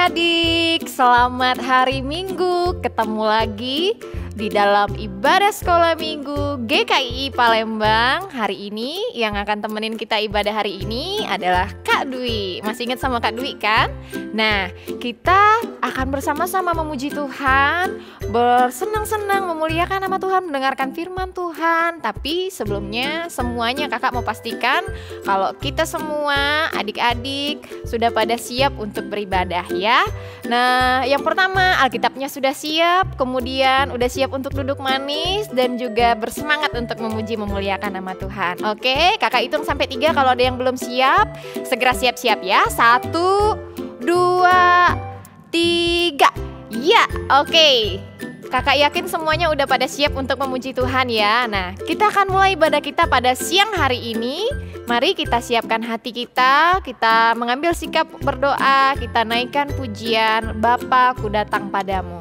adik-adik, selamat hari Minggu. Ketemu lagi di dalam ibadah sekolah minggu GKI Palembang. Hari ini yang akan temenin kita ibadah hari ini adalah Kak Dwi. Masih ingat sama Kak Dwi kan? Nah, kita akan bersama-sama memuji Tuhan, bersenang-senang memuliakan nama Tuhan, mendengarkan firman Tuhan. Tapi sebelumnya semuanya kakak mau pastikan kalau kita semua adik-adik sudah pada siap untuk beribadah ya. Nah, yang pertama Alkitabnya sudah siap, kemudian udah siap untuk duduk manis dan juga bersemangat untuk memuji memuliakan nama Tuhan. Oke, kakak hitung sampai 3. Kalau ada yang belum siap, segera siap-siap ya. 1, 2, 3. Ya, oke. Kakak yakin semuanya udah pada siap untuk memuji Tuhan ya. Nah, kita akan mulai ibadah kita pada siang hari ini. Mari kita siapkan hati kita mengambil sikap berdoa, kita naikkan pujian Bapa, ku datang padamu.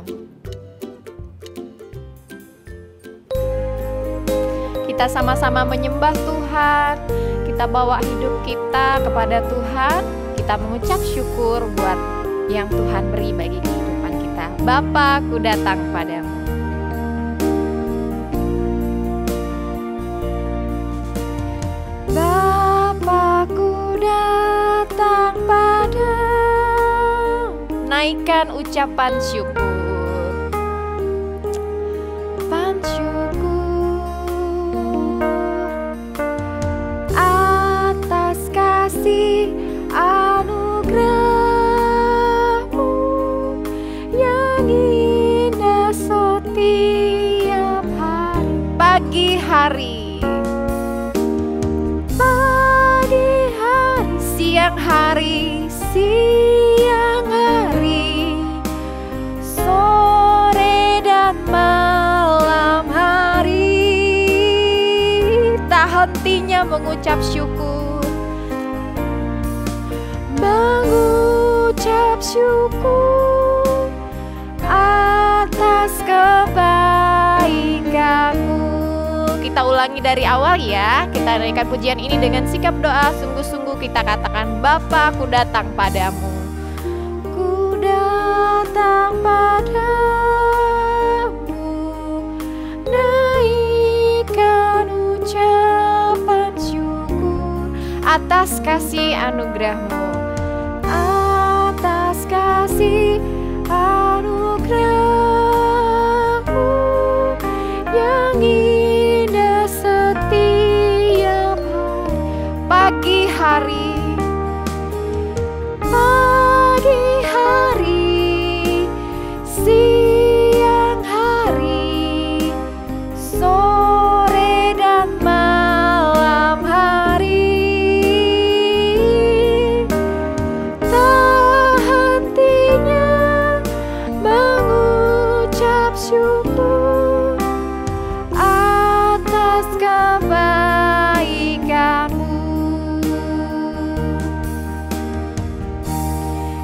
Kita sama-sama menyembah Tuhan, kita bawa hidup kita kepada Tuhan, kita mengucap syukur buat yang Tuhan beri bagi kehidupan kita. Bapa, ku datang padamu. Bapa, ku datang padamu. Naikkan ucapan syukur. Anugerah-Mu yang indah setiap hari. Pagi hari, siang hari, sore dan malam hari, tak hentinya mengucap syukur. Mengucap syukur atas kebaikan-Mu. Kita ulangi dari awal ya. Kita naikkan pujian ini dengan sikap doa. Sungguh-sungguh kita katakan, Bapa, ku datang padamu. Ku datang padamu, naikkan ucapan syukur atas kasih anugerah-Mu. Atas kasih anugerah-Mu yang indah setiap hari. Pagi hari, siang hari, sore dan malam hari, syukur atas kebaikan-Mu.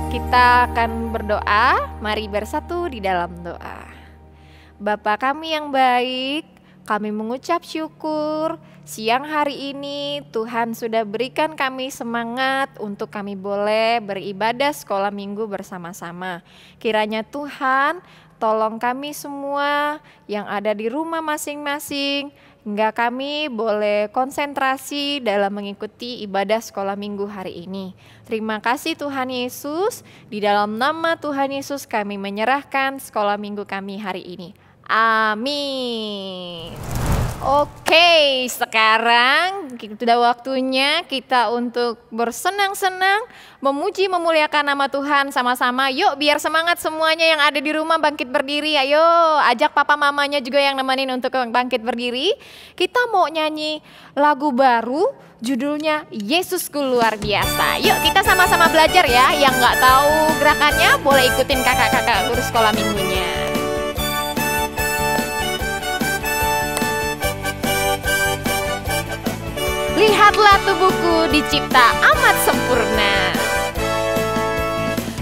Kita akan berdoa, mari bersatu di dalam doa. Bapa kami yang baik, kami mengucap syukur siang hari ini Tuhan sudah berikan kami semangat untuk kami boleh beribadah sekolah minggu bersama-sama. Kiranya Tuhan tolong kami semua yang ada di rumah masing-masing, hingga kami boleh konsentrasi dalam mengikuti ibadah sekolah minggu hari ini. Terima kasih Tuhan Yesus, di dalam nama Tuhan Yesus kami menyerahkan sekolah minggu kami hari ini. Amin. Oke, sekarang sudah waktunya kita untuk bersenang-senang, memuji, memuliakan nama Tuhan sama-sama. Yuk biar semangat semuanya yang ada di rumah bangkit berdiri. Ayo ajak papa mamanya juga yang nemenin untuk bangkit berdiri. Kita mau nyanyi lagu baru, judulnya Yesusku Luar Biasa. Yuk kita sama-sama belajar ya. Yang nggak tahu gerakannya boleh ikutin kakak-kakak guru sekolah minggunya. Lihatlah tubuhku dicipta amat sempurna.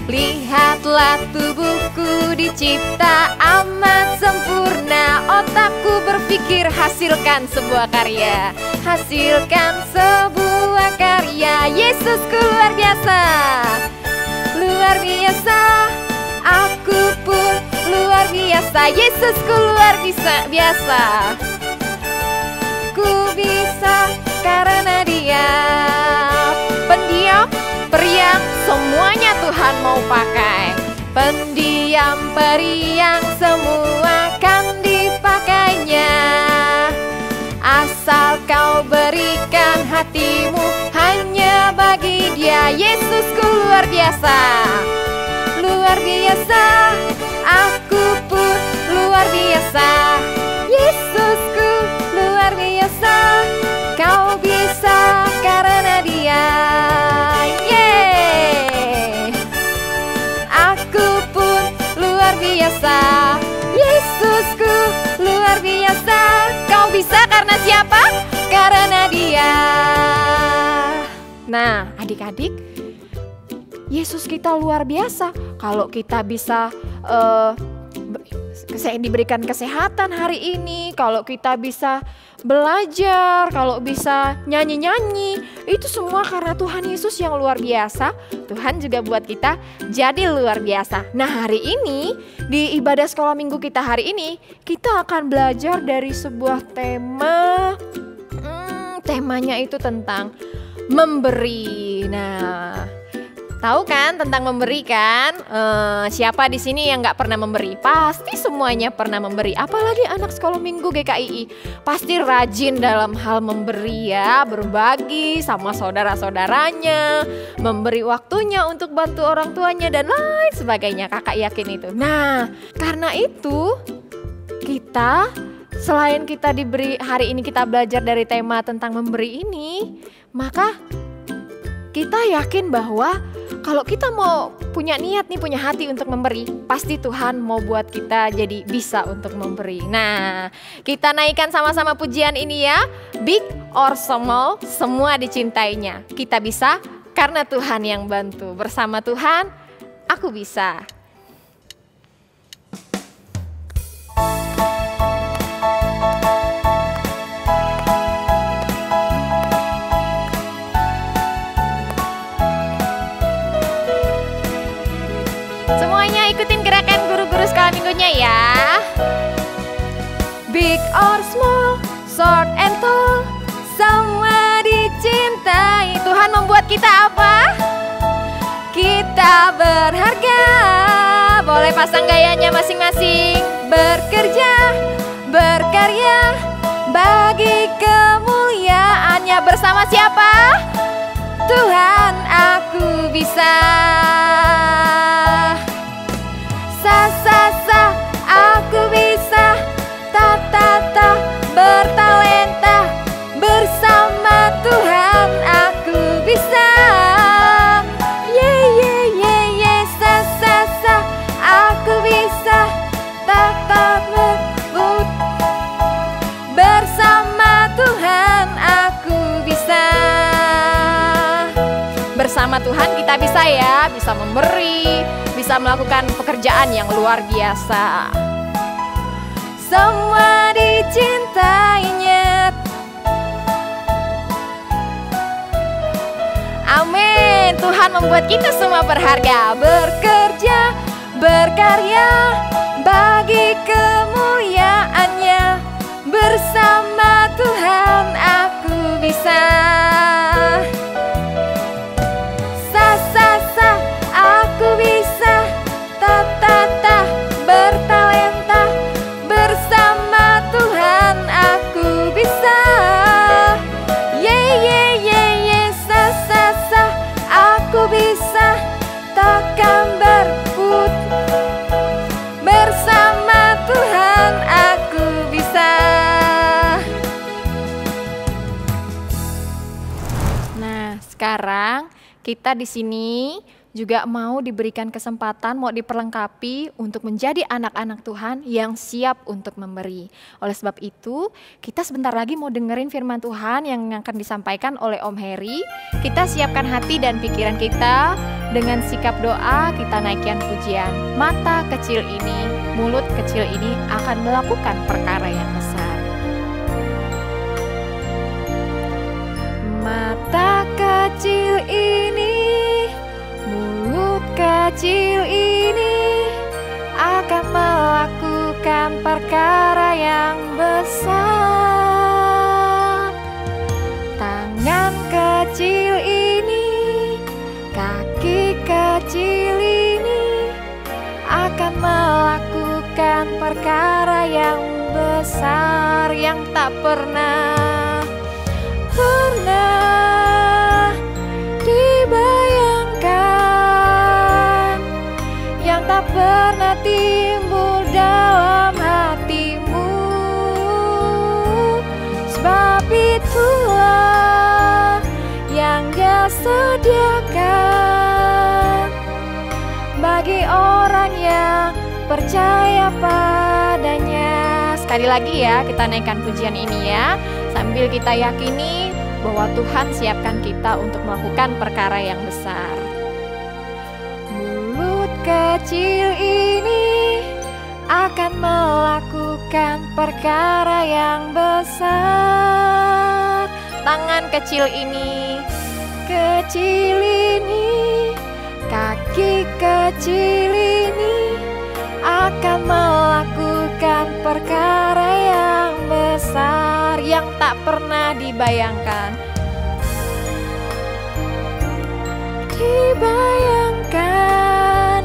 Lihatlah tubuhku dicipta amat sempurna. Otakku berpikir hasilkan sebuah karya. Hasilkan sebuah karya. Yesusku luar biasa. Luar luar biasa, aku pun luar biasa. Yesusku luar biasa. Ku bisa karena Dia. Pendiam, periang, semuanya Tuhan mau pakai. Pendiam, periang, semua kan dipakainya. Asal kau berikan hatimu hanya bagi Dia. Yesusku luar biasa. Luar biasa, aku pun luar biasa. Yesusku luar biasa, kau bisa karena Dia. Yeay. Aku pun luar biasa. Yesusku luar biasa, kau bisa karena siapa? Karena Dia. Nah, adik-adik, Yesus kita luar biasa. Kalau kita bisa diberikan kesehatan hari ini, kalau kita bisa belajar, kalau bisa nyanyi-nyanyi, itu semua karena Tuhan Yesus yang luar biasa. Tuhan juga buat kita jadi luar biasa. Nah, hari ini di ibadah sekolah minggu kita hari ini, kita akan belajar dari sebuah tema. Temanya itu tentang memberi. Nah, tahu kan tentang memberi kan? Siapa di sini yang nggak pernah memberi? Pasti semuanya pernah memberi. Apalagi anak sekolah minggu GKII, pasti rajin dalam hal memberi ya, berbagi sama saudara-saudaranya, memberi waktunya untuk bantu orang tuanya dan lain sebagainya. Kakak yakin itu. Nah, karena itu selain kita diberi hari ini kita belajar dari tema tentang memberi ini, maka kita yakin bahwa kalau kita mau punya niat nih, punya hati untuk memberi, pasti Tuhan mau buat kita jadi bisa untuk memberi. Nah, kita naikkan sama-sama pujian ini ya. Big or small, semua dicintainya. Kita bisa karena Tuhan yang bantu. Bersama Tuhan, aku bisa. Semuanya ikutin gerakan guru-guru sekolah minggunya ya. Big or small, short and tall, semua dicintai. Tuhan membuat kita apa? Kita berharga. Boleh pasang gayanya masing-masing. Bekerja, berkarya, bagi kemuliaannya. Bersama siapa? Tuhan, aku bisa. Sa, aku bisa. Ta, bertalenta. Bersama Tuhan aku bisa. Sa, aku bisa. Ta, berbut. Bersama Tuhan aku bisa. Bersama Tuhan kita bisa ya, bisa memberi, bisa melakukan pekerjaan yang luar biasa. Semua dicintainya. Amin. Tuhan membuat kita semua berharga. Bekerja, berkarya, bagi kemuliaannya. Bersama Tuhan aku bisa. Sa, aku bisa. Ta, bertalenta. Bersama Tuhan aku bisa. Sa, aku bisa. Takkan berbut. Bersama Tuhan aku bisa. Nah, sekarang kita di sini juga mau diberikan kesempatan, mau diperlengkapi untuk menjadi anak-anak Tuhan yang siap untuk memberi. Oleh sebab itu, kita sebentar lagi mau dengerin firman Tuhan yang akan disampaikan oleh Om Heri. Kita siapkan hati dan pikiran kita dengan sikap doa, kita naikkan pujian. Mata kecil ini, mulut kecil ini akan melakukan perkara yang besar. Mata kecil ini, mulut kecil kecil ini akan melakukan perkara yang besar. Tangan kecil ini, kaki kecil ini akan melakukan perkara yang besar yang tak pernah dibayangkan, yang tak pernah timbul dalam hatimu. Sebab itulah yang Dia sediakan bagi orang yang percaya padanya. Sekali lagi ya, kita naikkan pujian ini ya, sambil kita yakini bahwa Tuhan siapkan kita untuk melakukan perkara yang besar. Mulut kecil ini akan melakukan perkara yang besar. Tangan kecil ini, kaki kecil ini akan melakukan perkara yang besar yang tak pernah dibayangkan.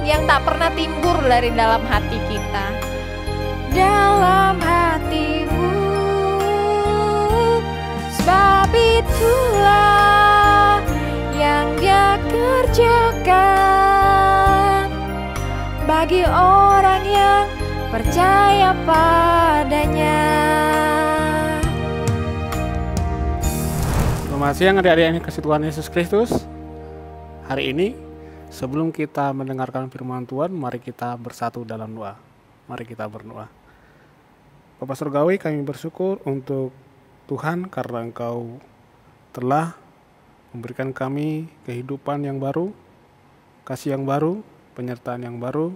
Yang tak pernah timbul dari dalam hati kita. Dalam hatimu. Sebab itulah yang Dia kerjakan bagi orang yang percaya padanya. Selamat siang adik-adik yang dikasihi Tuhan Yesus Kristus. Hari ini sebelum kita mendengarkan firman Tuhan, mari kita bersatu dalam doa. Mari kita berdoa. Bapa Surgawi, kami bersyukur untuk Tuhan karena Engkau telah memberikan kami kehidupan yang baru, kasih yang baru, penyertaan yang baru,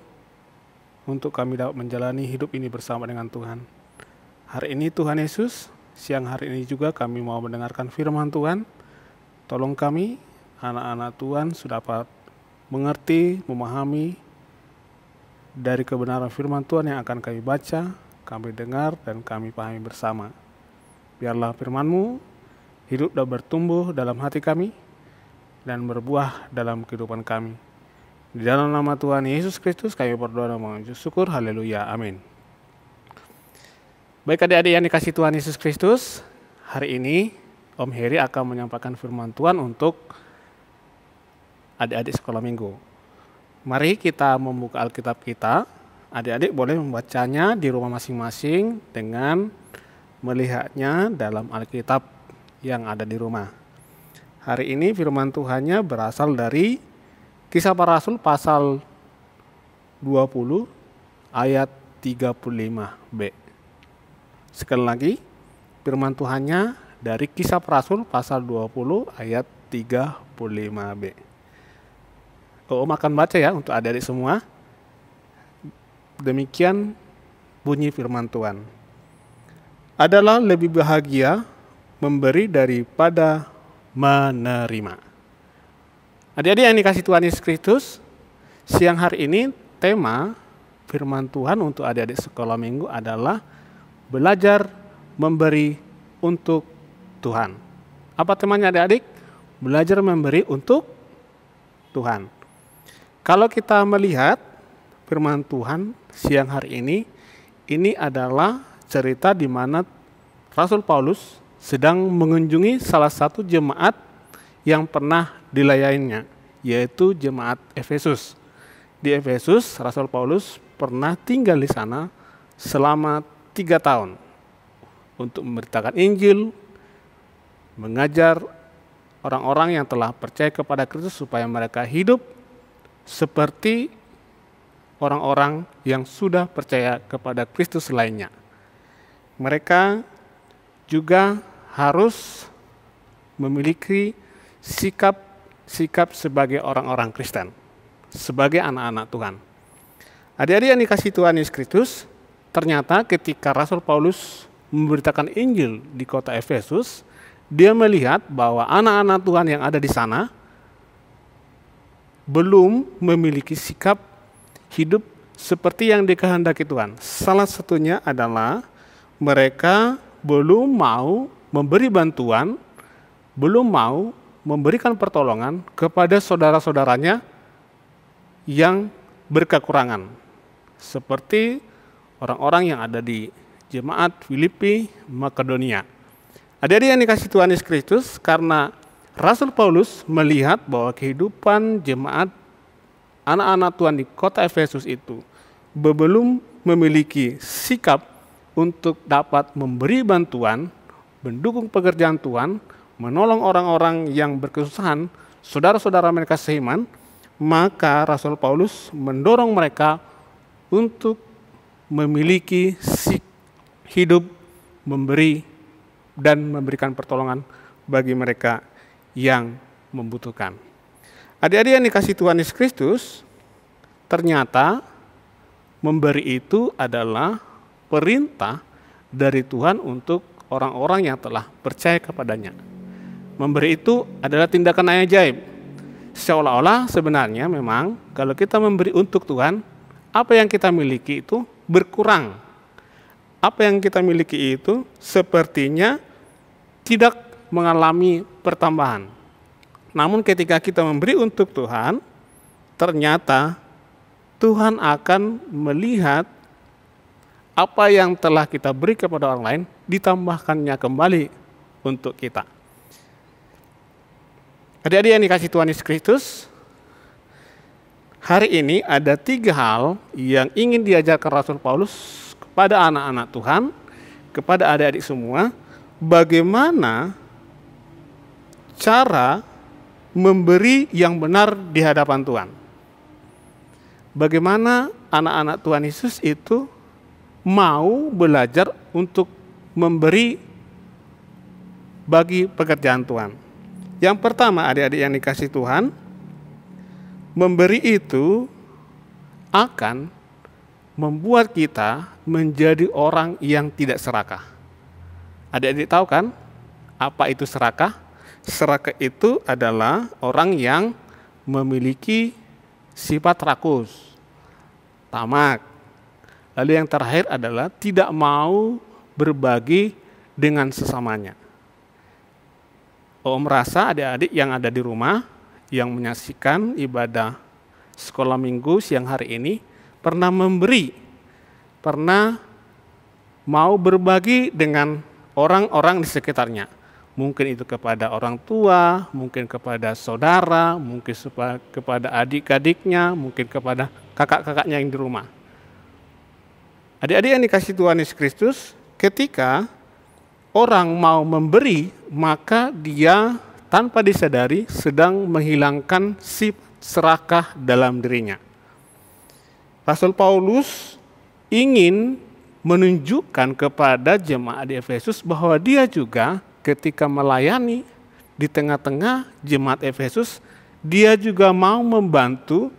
untuk kami dapat menjalani hidup ini bersama dengan Tuhan. Hari ini Tuhan Yesus, siang hari ini juga kami mau mendengarkan firman Tuhan. Tolong kami, anak-anak Tuhan, sudah dapat mengerti, memahami dari kebenaran firman Tuhan yang akan kami baca, kami dengar, dan kami pahami bersama. Biarlah firman-Mu hidup dan bertumbuh dalam hati kami dan berbuah dalam kehidupan kami. Di dalam nama Tuhan Yesus Kristus kami berdoa dan mengucap syukur. Haleluya. Amin. Baik adik-adik yang dikasihi Tuhan Yesus Kristus, hari ini Om Heri akan menyampaikan firman Tuhan untuk adik-adik sekolah minggu. Mari kita membuka Alkitab kita. Adik-adik boleh membacanya di rumah masing-masing dengan melihatnya dalam Alkitab yang ada di rumah. Hari ini firman Tuhannya berasal dari Kisah Para Rasul pasal 20 ayat 35b. Sekali lagi, firman Tuhannya dari Kisah Para Rasul pasal 20 ayat 35b. Om akan baca ya untuk adik-adik semua. Demikian bunyi firman Tuhan. Adalah lebih bahagia memberi daripada menerima. Adik-adik yang dikasihi Tuhan Yesus Kristus, siang hari ini tema firman Tuhan untuk adik-adik sekolah minggu adalah belajar memberi untuk Tuhan. Apa temanya adik-adik? Belajar memberi untuk Tuhan. Kalau kita melihat firman Tuhan siang hari ini adalah cerita di mana Rasul Paulus sedang mengunjungi salah satu jemaat yang pernah dilayaninya, yaitu jemaat Efesus. Di Efesus, Rasul Paulus pernah tinggal di sana selama 3 tahun untuk memberitakan Injil, mengajar orang-orang yang telah percaya kepada Kristus supaya mereka hidup seperti orang-orang yang sudah percaya kepada Kristus lainnya. Mereka juga harus memiliki sikap sebagai orang-orang Kristen, sebagai anak-anak Tuhan. Adik-adik yang dikasihi Tuhan Yesus Kristus, ternyata ketika Rasul Paulus memberitakan Injil di kota Efesus, dia melihat bahwa anak-anak Tuhan yang ada di sana belum memiliki sikap hidup seperti yang dikehendaki Tuhan. Salah satunya adalah mereka belum mau memberi bantuan, belum mau memberikan pertolongan kepada saudara-saudaranya yang berkekurangan. Seperti orang-orang yang ada di jemaat Filipi, Makedonia. Adik-adik yang dikasihi Tuhan Yesus Kristus, karena Rasul Paulus melihat bahwa kehidupan jemaat anak-anak Tuhan di kota Efesus itu belum memiliki sikap untuk dapat memberi bantuan, mendukung pekerjaan Tuhan, menolong orang-orang yang berkesusahan, saudara-saudara mereka seiman, maka Rasul Paulus mendorong mereka untuk memiliki hidup memberi dan memberikan pertolongan bagi mereka yang membutuhkan. Adik-adik yang dikasihi Tuhan Yesus Kristus, ternyata memberi itu adalah perintah dari Tuhan untuk orang-orang yang telah percaya kepadanya. Memberi itu adalah tindakan ajaib. Seolah-olah sebenarnya memang kalau kita memberi untuk Tuhan, apa yang kita miliki itu berkurang. Apa yang kita miliki itu sepertinya tidak mengalami pertambahan. Namun ketika kita memberi untuk Tuhan, ternyata Tuhan akan melihat apa yang telah kita beri kepada orang lain, ditambahkannya kembali untuk kita. Adik-adik yang dikasihi Tuhan Yesus Kristus, hari ini ada 3 hal yang ingin diajarkan Rasul Paulus kepada anak-anak Tuhan, kepada adik-adik semua, bagaimana cara memberi yang benar di hadapan Tuhan. Bagaimana anak-anak Tuhan Yesus itu mau belajar untuk memberi bagi pekerjaan Tuhan. Yang pertama, adik-adik yang dikasihi Tuhan, memberi itu akan membuat kita menjadi orang yang tidak serakah. Adik-adik tahu kan apa itu serakah? Serakah itu adalah orang yang memiliki sifat rakus, tamak. Lalu yang terakhir adalah tidak mau berbagi dengan sesamanya. Om rasa adik-adik yang ada di rumah, yang menyaksikan ibadah sekolah minggu siang hari ini, pernah memberi, pernah mau berbagi dengan orang-orang di sekitarnya. Mungkin itu kepada orang tua, mungkin kepada saudara, mungkin kepada adik-adiknya, mungkin kepada kakak-kakaknya yang di rumah. Adik-adik yang dikasihi Tuhan Yesus Kristus, ketika orang mau memberi, maka dia tanpa disadari sedang menghilangkan sifat serakah dalam dirinya. Rasul Paulus ingin menunjukkan kepada jemaat di Efesus bahwa dia juga ketika melayani di tengah-tengah jemaat Efesus, dia juga mau membantu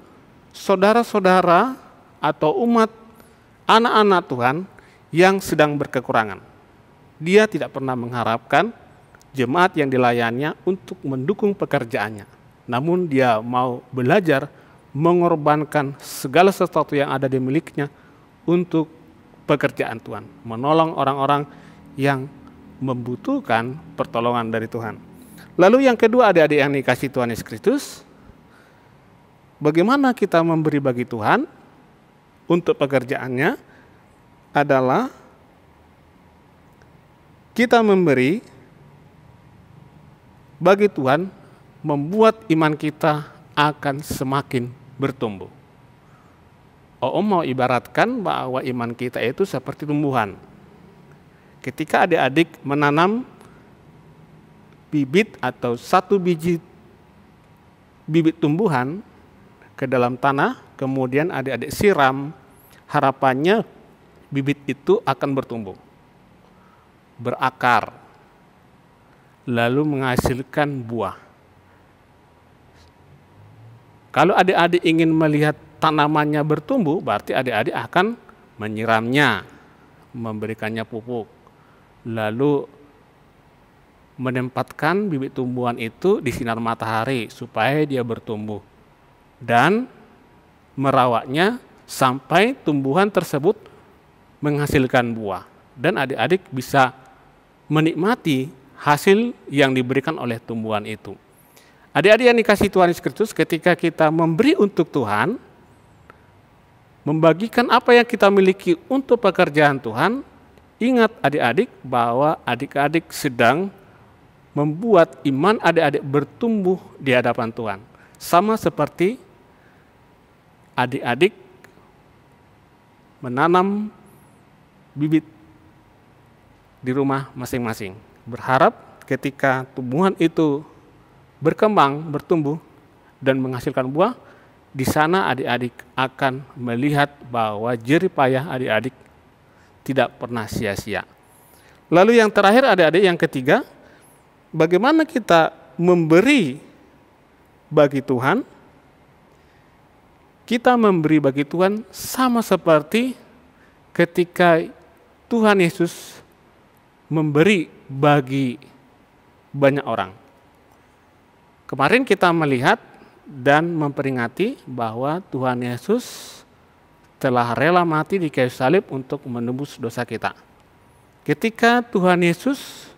saudara-saudara atau umat anak-anak Tuhan yang sedang berkekurangan. Dia tidak pernah mengharapkan jemaat yang dilayaninya untuk mendukung pekerjaannya. Namun dia mau belajar mengorbankan segala sesuatu yang ada di miliknya untuk pekerjaan Tuhan. Menolong orang-orang yang membutuhkan pertolongan dari Tuhan. Lalu yang kedua, adik-adik yang dikasihi Tuhan Yesus Kristus, bagaimana kita memberi bagi Tuhan untuk pekerjaannya adalah kita memberi bagi Tuhan membuat iman kita akan semakin bertumbuh. Om mau ibaratkan bahwa iman kita itu seperti tumbuhan. Ketika adik-adik menanam bibit atau satu biji bibit tumbuhan ke dalam tanah, kemudian adik-adik siram, harapannya bibit itu akan bertumbuh, berakar, lalu menghasilkan buah. Kalau adik-adik ingin melihat tanamannya bertumbuh, berarti adik-adik akan menyiramnya, memberikannya pupuk, lalu menempatkan bibit tumbuhan itu di sinar matahari supaya dia bertumbuh dan merawatnya sampai tumbuhan tersebut menghasilkan buah. Dan adik-adik bisa menikmati hasil yang diberikan oleh tumbuhan itu. Adik-adik yang dikasihi Tuhan Yesus Kristus, ketika kita memberi untuk Tuhan, membagikan apa yang kita miliki untuk pekerjaan Tuhan, ingat adik-adik bahwa adik-adik sedang membuat iman adik-adik bertumbuh di hadapan Tuhan. Sama seperti adik-adik menanam bibit di rumah masing-masing. Berharap ketika tumbuhan itu berkembang, bertumbuh, dan menghasilkan buah, di sana adik-adik akan melihat bahwa jerih payah adik-adik tidak pernah sia-sia. Lalu yang terakhir adik-adik, yang ketiga, bagaimana kita memberi bagi Tuhan? Kita memberi bagi Tuhan sama seperti ketika Tuhan Yesus memberi bagi banyak orang. Kemarin kita melihat dan memperingati bahwa Tuhan Yesus telah rela mati di kayu salib untuk menebus dosa kita. Ketika Tuhan Yesus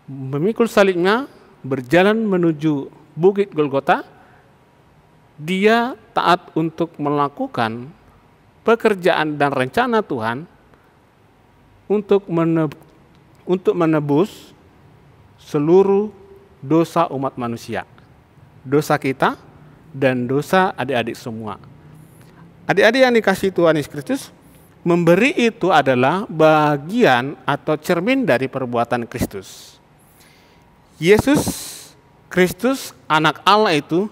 memikul salibnya, berjalan menuju Bukit Golgota, dia taat untuk melakukan pekerjaan dan rencana Tuhan untuk menebus seluruh dosa umat manusia, dosa kita dan dosa adik-adik semua. Adik-adik yang dikasihi Tuhan Yesus Kristus, memberi itu adalah bagian atau cermin dari perbuatan Kristus. Yesus Kristus, anak Allah itu,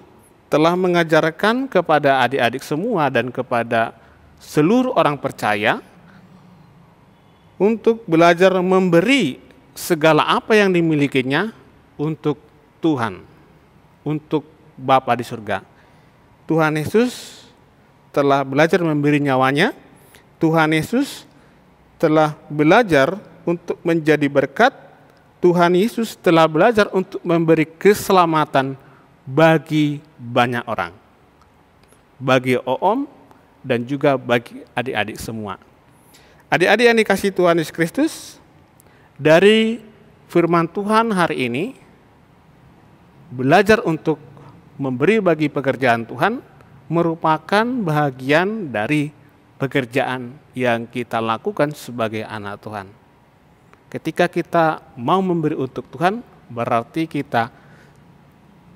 telah mengajarkan kepada adik-adik semua dan kepada seluruh orang percaya untuk belajar memberi segala apa yang dimilikinya untuk Tuhan, untuk Bapa di surga. Tuhan Yesus telah belajar memberi nyawanya. Tuhan Yesus telah belajar untuk menjadi berkat. Tuhan Yesus telah belajar untuk memberi keselamatan bagi banyak orang, bagi Om dan juga bagi adik-adik semua. Adik-adik yang dikasihi Tuhan Yesus Kristus, dari firman Tuhan hari ini, belajar untuk memberi bagi pekerjaan Tuhan merupakan bahagian dari pekerjaan yang kita lakukan sebagai anak Tuhan. Ketika kita mau memberi untuk Tuhan, berarti kita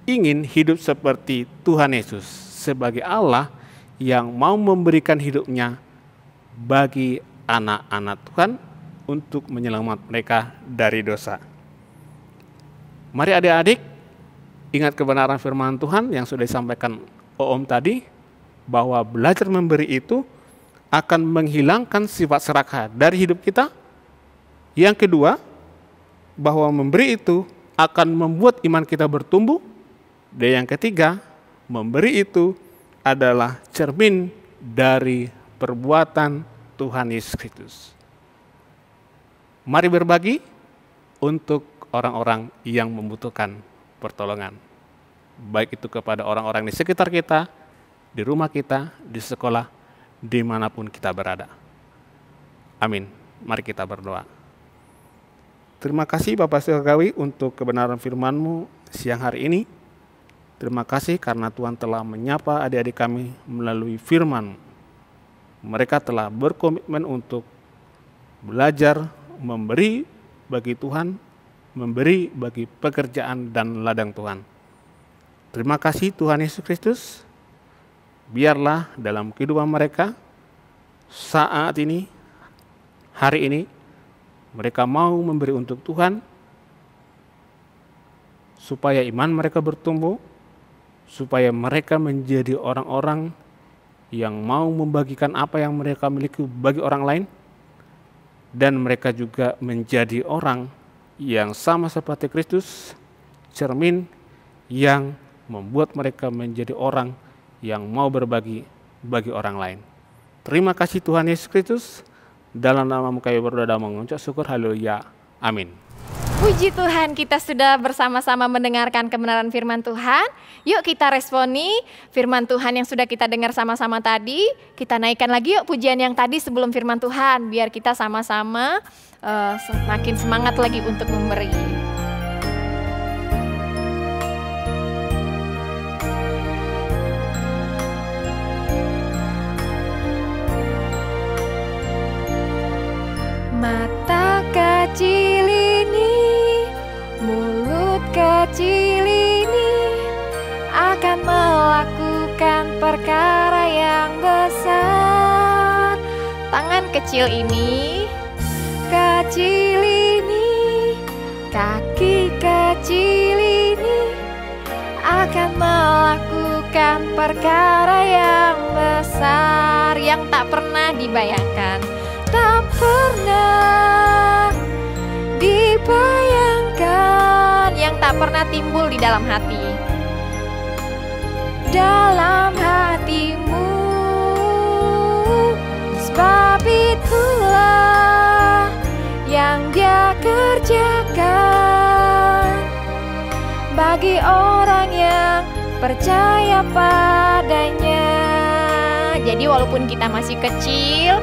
ingin hidup seperti Tuhan Yesus, sebagai Allah yang mau memberikan hidupnya bagi anak-anak Tuhan untuk menyelamatkan mereka dari dosa. Mari adik-adik, ingat kebenaran firman Tuhan yang sudah disampaikan Om tadi, bahwa belajar memberi itu akan menghilangkan sifat serakah dari hidup kita. Yang kedua, bahwa memberi itu akan membuat iman kita bertumbuh. Dan yang ketiga, memberi itu adalah cermin dari perbuatan Tuhan Yesus Kristus. Mari berbagi untuk orang-orang yang membutuhkan pertolongan. Baik itu kepada orang-orang di sekitar kita, di rumah kita, di sekolah, dimanapun kita berada. Amin. Mari kita berdoa. Terima kasih Bapak Surgawi untuk kebenaran firman-Mu siang hari ini. Terima kasih karena Tuhan telah menyapa adik-adik kami melalui firman. Mereka telah berkomitmen untuk belajar memberi bagi Tuhan, memberi bagi pekerjaan dan ladang Tuhan. Terima kasih Tuhan Yesus Kristus. Biarlah dalam kehidupan mereka saat ini, hari ini, mereka mau memberi untuk Tuhan, supaya iman mereka bertumbuh, supaya mereka menjadi orang-orang yang mau membagikan apa yang mereka miliki bagi orang lain, dan mereka juga menjadi orang yang sama seperti Kristus, cermin yang membuat mereka menjadi orang yang mau berbagi bagi orang lain. Terima kasih Tuhan Yesus Kristus. Dalam nama-Mu kami berdoa dan mengucap syukur. Haleluya. Amin. Puji Tuhan, kita sudah bersama-sama mendengarkan kebenaran firman Tuhan. Yuk kita responi firman Tuhan yang sudah kita dengar sama-sama tadi. Kita naikkan lagi yuk pujian yang tadi sebelum firman Tuhan, biar kita sama-sama semakin semangat lagi untuk memberi. Mata kecil ini, mulut kecil ini akan melakukan perkara yang besar. Tangan kecil ini, kaki kecil ini akan melakukan perkara yang besar yang tak pernah dibayangkan. Tak pernah dibayangkan, yang tak pernah timbul di dalam hati. Dalam hatimu, sebab itulah yang Dia kerjakan bagi orang yang percaya padanya. Jadi walaupun kita masih kecil,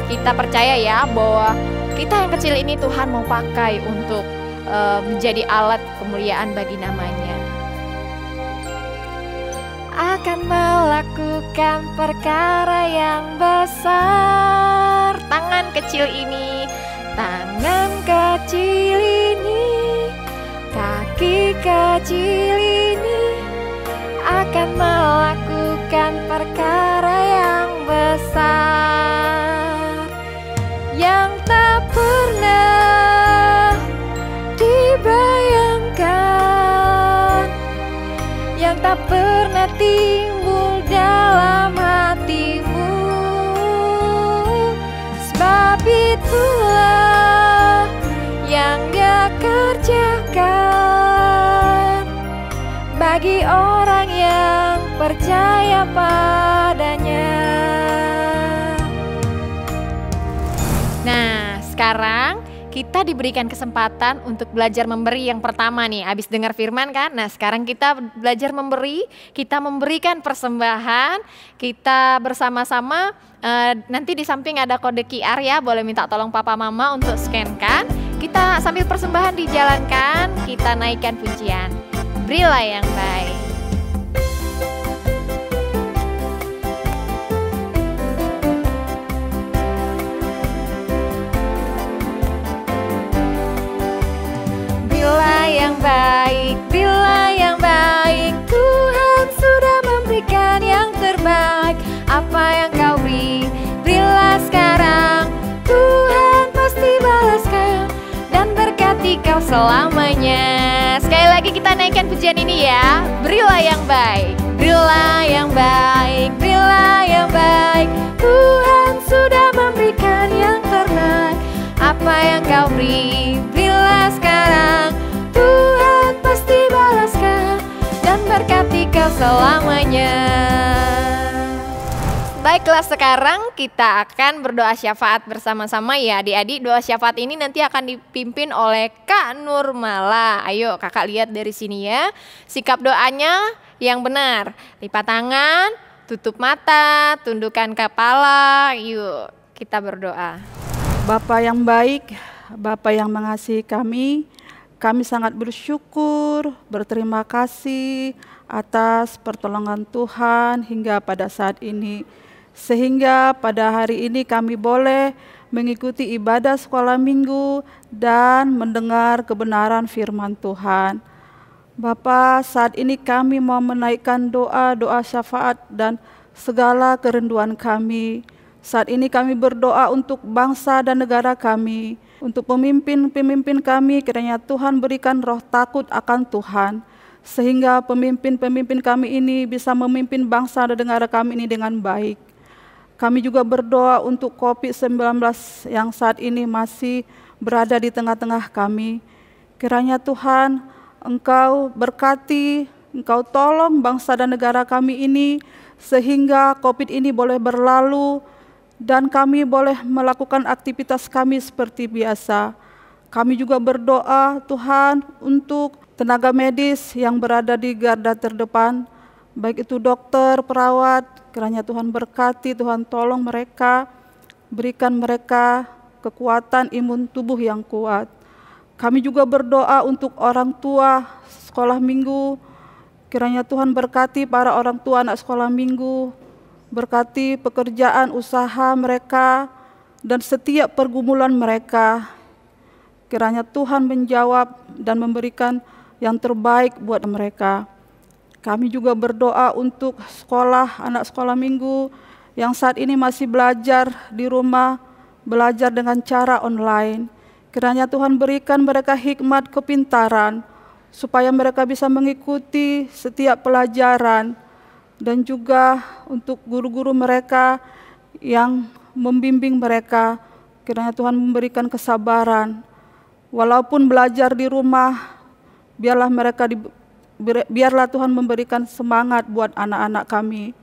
kita percaya ya bahwa kita yang kecil ini Tuhan mau pakai untuk menjadi alat kemuliaan bagi namanya. Akan melakukan perkara yang besar. Tangan kecil ini, kaki kecil ini akan melakukan perkara yang besar yang tak pernah dibayangkan, yang tak pernah timbul dalam hatimu. Sebab itulah yang Dia kerjakan bagi orang yang percaya padanya. Nah, sekarang kita diberikan kesempatan untuk belajar memberi yang pertama nih. Habis dengar firman kan? Nah, sekarang kita belajar memberi, kita memberikan persembahan, kita bersama-sama nanti di samping ada kode QR ya, boleh minta tolong papa mama untuk scan kan. Kita sambil persembahan dijalankan, kita naikkan pujian. Berilah yang baik. Bila yang baik, Tuhan sudah memberikan yang terbaik. Apa yang kau beri, berilah sekarang, Tuhan pasti balaskan dan berkati kau selamanya. Sekali lagi kita naikkan pujian ini ya. Berilah yang baik, berilah yang baik, berilah yang baik, Tuhan sudah memberikan yang terbaik. Apa yang kau beri, berilah sekarang, Tuhan pasti balaskan dan berkati kau selamanya. Baiklah, sekarang kita akan berdoa syafaat bersama-sama ya adik-adik. Doa syafaat ini nanti akan dipimpin oleh Kak Nurmala. Ayo kakak lihat dari sini ya. Sikap doanya yang benar. Lipat tangan, tutup mata, tundukkan kepala. Yuk kita berdoa. Bapa yang baik, Bapa yang mengasihi kami sangat bersyukur, berterima kasih atas pertolongan Tuhan hingga pada saat ini. Sehingga pada hari ini kami boleh mengikuti ibadah sekolah minggu dan mendengar kebenaran firman Tuhan. Bapa, saat ini kami mau menaikkan doa syafaat dan segala kerinduan kami. Saat ini kami berdoa untuk bangsa dan negara kami, untuk pemimpin-pemimpin kami, kiranya Tuhan berikan roh takut akan Tuhan, sehingga pemimpin-pemimpin kami ini bisa memimpin bangsa dan negara kami ini dengan baik. Kami juga berdoa untuk COVID-19 yang saat ini masih berada di tengah-tengah kami. Kiranya Tuhan, Engkau berkati, Engkau tolong bangsa dan negara kami ini, sehingga COVID ini boleh berlalu, dan kami boleh melakukan aktivitas kami seperti biasa. Kami juga berdoa Tuhan untuk tenaga medis yang berada di garda terdepan, baik itu dokter, perawat, kiranya Tuhan berkati, Tuhan tolong mereka, berikan mereka kekuatan imun tubuh yang kuat. Kami juga berdoa untuk orang tua sekolah minggu, kiranya Tuhan berkati para orang tua anak sekolah minggu, berkati pekerjaan usaha mereka dan setiap pergumulan mereka. Kiranya Tuhan menjawab dan memberikan yang terbaik buat mereka. Kami juga berdoa untuk anak sekolah minggu yang saat ini masih belajar di rumah, belajar dengan cara online. Kiranya Tuhan berikan mereka hikmat kepintaran, supaya mereka bisa mengikuti setiap pelajaran, dan juga untuk guru-guru mereka yang membimbing mereka, kiranya Tuhan memberikan kesabaran. Walaupun belajar di rumah, biarlah Tuhan memberikan semangat buat anak-anak kami.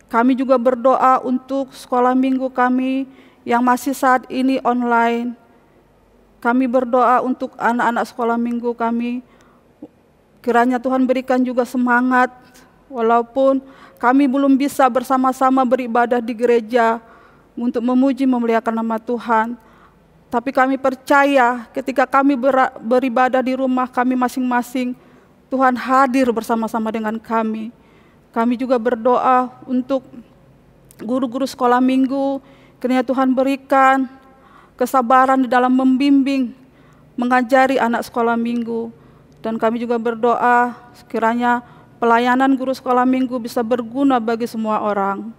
Kami juga berdoa untuk sekolah minggu kami yang masih saat ini online. Kami berdoa untuk anak-anak sekolah minggu kami, kiranya Tuhan berikan juga semangat, walaupun kami belum bisa bersama-sama beribadah di gereja untuk memuji memuliakan nama Tuhan. Tapi kami percaya ketika kami beribadah di rumah kami masing-masing, Tuhan hadir bersama-sama dengan kami. Kami juga berdoa untuk guru-guru sekolah minggu, kiranya Tuhan berikan kesabaran di dalam membimbing, mengajari anak sekolah minggu. Dan kami juga berdoa sekiranya pelayanan guru sekolah minggu bisa berguna bagi semua orang.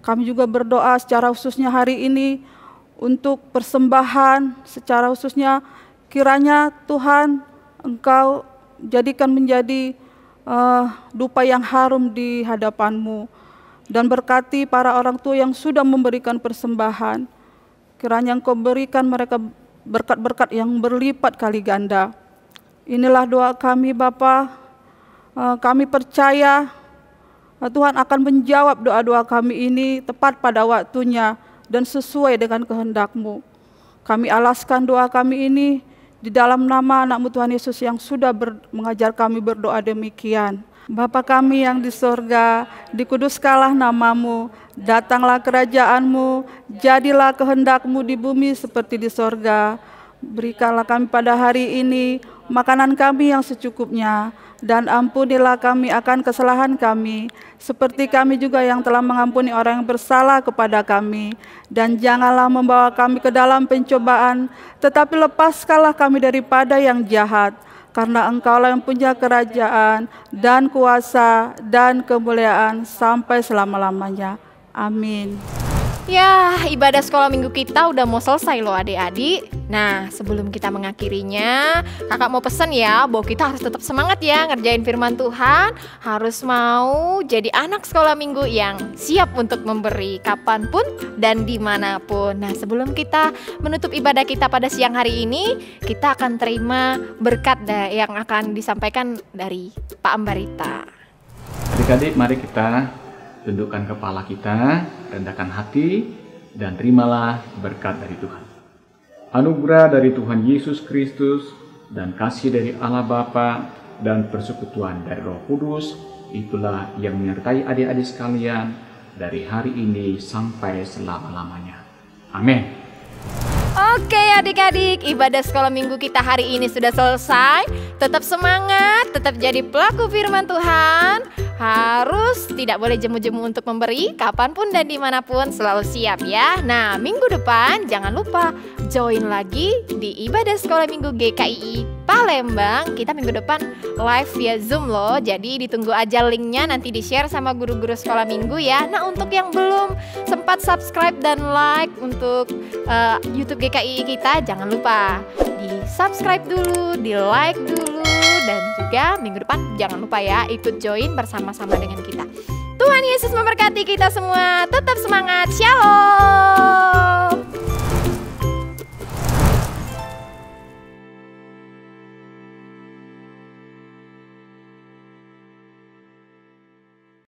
Kami juga berdoa secara khususnya hari ini untuk persembahan, secara khususnya kiranya Tuhan Engkau jadikan menjadi dupa yang harum di hadapan-Mu, dan berkati para orang tua yang sudah memberikan persembahan. Kiranya Engkau berikan mereka berkat-berkat yang berlipat kali ganda. Inilah doa kami Bapa. Kami percaya Tuhan akan menjawab doa-doa kami ini tepat pada waktunya dan sesuai dengan kehendak-Mu. Kami alaskan doa kami ini di dalam nama anak-Mu Tuhan Yesus yang sudah mengajar kami berdoa demikian. Bapa kami yang di sorga, dikuduskanlah nama-Mu, datanglah kerajaan-Mu, jadilah kehendak-Mu di bumi seperti di sorga. Berikanlah kami pada hari ini makanan kami yang secukupnya, dan ampunilah kami akan kesalahan kami, seperti kami juga yang telah mengampuni orang yang bersalah kepada kami. Dan janganlah membawa kami ke dalam pencobaan, tetapi lepaskanlah kami daripada yang jahat. Karena Engkaulah yang punya kerajaan, dan kuasa, dan kemuliaan sampai selama-lamanya. Amin. Ya, ibadah sekolah minggu kita udah mau selesai loh adik-adik. Nah, sebelum kita mengakhirinya, kakak mau pesan ya bahwa kita harus tetap semangat ya ngerjain firman Tuhan. Harus mau jadi anak sekolah minggu yang siap untuk memberi kapanpun dan dimanapun. Nah, sebelum kita menutup ibadah kita pada siang hari ini, kita akan terima berkat yang akan disampaikan dari Pak Ambarita. Adik-adik, mari kita tundukkan kepala kita, rendahkan hati, dan terimalah berkat dari Tuhan. Anugerah dari Tuhan Yesus Kristus, dan kasih dari Allah Bapa, dan persekutuan dari Roh Kudus, itulah yang menyertai adik-adik sekalian dari hari ini sampai selama-lamanya. Amin. Oke adik-adik, ibadah sekolah minggu kita hari ini sudah selesai. Tetap semangat, tetap jadi pelaku firman Tuhan. Harus tidak boleh jemu-jemu untuk memberi, kapanpun dan dimanapun selalu siap ya. Nah, minggu depan jangan lupa join lagi di ibadah sekolah minggu GKI Palembang. Kita minggu depan live via Zoom loh. Jadi ditunggu aja linknya, nanti di-share sama guru-guru sekolah minggu ya. Nah, untuk yang belum sempat subscribe dan like untuk YouTube GKI kita, jangan lupa di-subscribe dulu, di-like dulu, dan juga minggu depan jangan lupa ya ikut join bersama-sama dengan kita. Tuhan Yesus memberkati kita semua. Tetap semangat. Shalom.